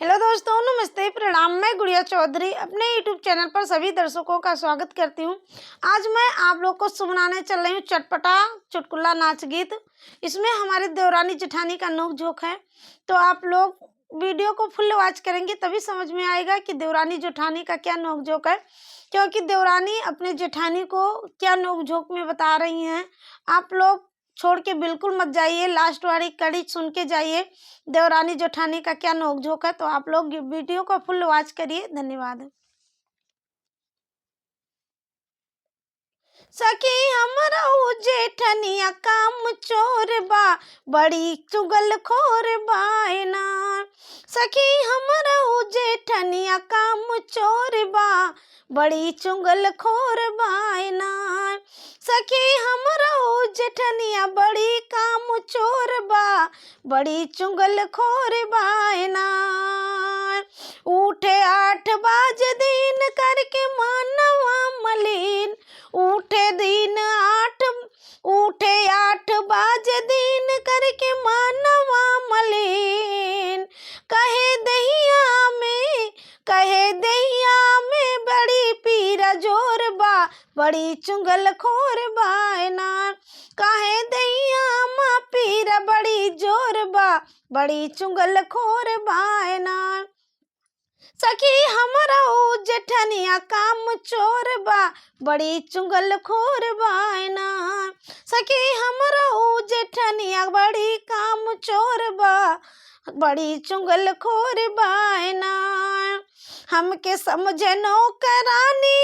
Hello दोस्तों, नमस्ते, प्रणाम। मैं गुड़िया चौधरी अपने यूट्यूब चैनल पर सभी दर्शकों का स्वागत करती हूं। आज मैं आप लोग को सुनाने चल रही हूं चटपटा चुटकुला नाच गीत। इसमें हमारे देवरानी जेठानी का नोक झोंक है, तो आप लोग वीडियो को फुल वॉच करेंगे तभी समझ में आएगा कि देवरानी जेठानी का क्या नोक झोंक है, क्योंकि देवरानी अपने जेठानी को क्या नोक झोंक में बता रही हैं। आप लोग छोड़ के बिल्कुल मत जाइए, लास्ट वाली कड़ी सुन के जाइए देवरानी जेठानी का क्या नोक झोंक है। तो आप लोग वीडियो को फुल वॉच करिए। धन्यवाद। सखी हमरो जेठनिया काम चोर बा, बड़ी चुगलखोर बायना। सखी हमरो जेठनिया काम चोर बा, बड़ी चुगलखोर बायना। सखी हमरो जेठनिया बड़ी काम चोर बा, बड़ी चुगलखोर बायना। उठे 8 बजे दिन करके मानवा मलिन, उठे 8 बजे दिन करके मानवा मलिन। कहे दहिया में बड़ी पीरा जोर बा, बड़ी चुगलखोर बायना। कहे दहिया में पीरा बड़ी जोर बा, बड़ी चुगलखोर बायना। सखी हमरो जेठनिया काम चोर बा, बड़ी चुगलखोर बायना। सखी हमरो जेठनिया बड़ी काम चोर बा, बड़ी चुगलखोर बायना। हमके समझे नौकरानी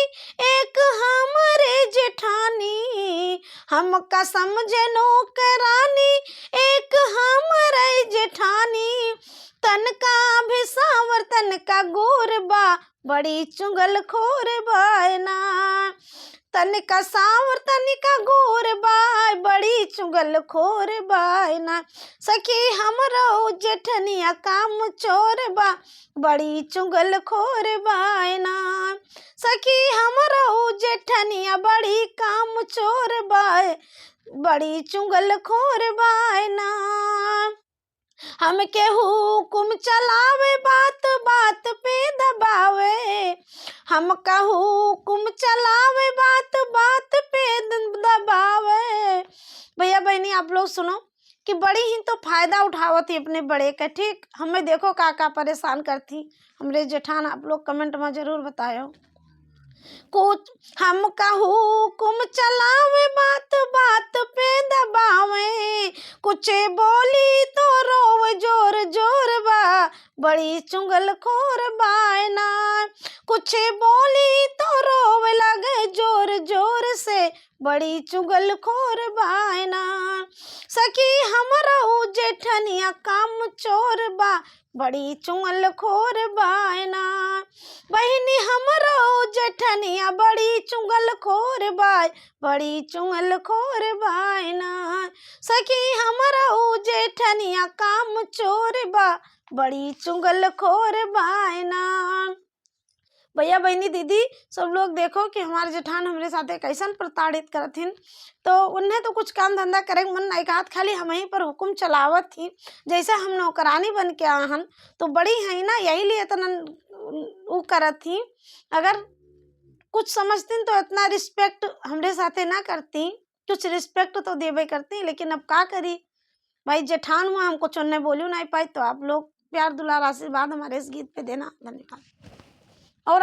एक हमरे जेठानी, हमका समझे नौकरानी एक हमरे जेठानी। तनका भी सावर तनका गोर बा, बड़ी चुगलखोर बायना। तनिका सावर तनिका गोर बाय, बड़ी चुगलखोर बायना। सखी हमरो जेठनिया काम चोर बा, बड़ी चुगलखोर बायना। सखी हमरो जेठनिया बड़ी काम चोर बाय, बड़ी चुगलखोर बायना। हमके हुकुम चलावे, बात बात पे दबावे। हमका हुकुम चलावे, बात बात पे दबावे। भैया बहनी आप लोग सुनो कि बड़ी ही तो फायदा उठावती अपने बड़े का। ठीक, हमें देखो का परेशान करती हमरे जेठान। आप लोग कमेंट में जरूर बतायो। कुछ हमका हुकुम चलावे, बात बात पे दबावे। कुछ बोली तो रोवे जोर जोर बा, बड़ी चुगलखोर बायना। कुछ बोली तो रोवे लगे जोर जोर से, बड़ी चुगलखोर बायना। सखी हमरो जेठनिया काम चोर बा, बड़ी चुगलखोर बायना। बहनी हमरो जेठनिया बड़ी चुगलखोर बाय, बड़ी चुगलखोर बायना। सखी हमरो जेठनिया काम चोर बा, बड़ी चुगलखोर बायना। भैया बहनी दीदी सब लोग देखो कि हमारे जेठान हमरे साथे कैसन प्रताड़ित करथिन। तो उन्हें तो कुछ काम धंधा करे मन नहीं कहत, खाली हम ही पर हुकुम चलावत थी। जैसे हम नौकरानी बन के आहन तो बड़ी है ना, यही लिए इतना वो करत थी। अगर कुछ समझती तो इतना रिस्पेक्ट हमरे साथे ना करती। कुछ रिस्पेक्ट तो देवे करती, लेकिन अब का करी भाई, जेठान हुआ, हमको चुनने बोलू नहीं पाई। तो आप लोग प्यार दुलार आशीर्वाद हमारे इस गीत पे देना। धन्यवाद। और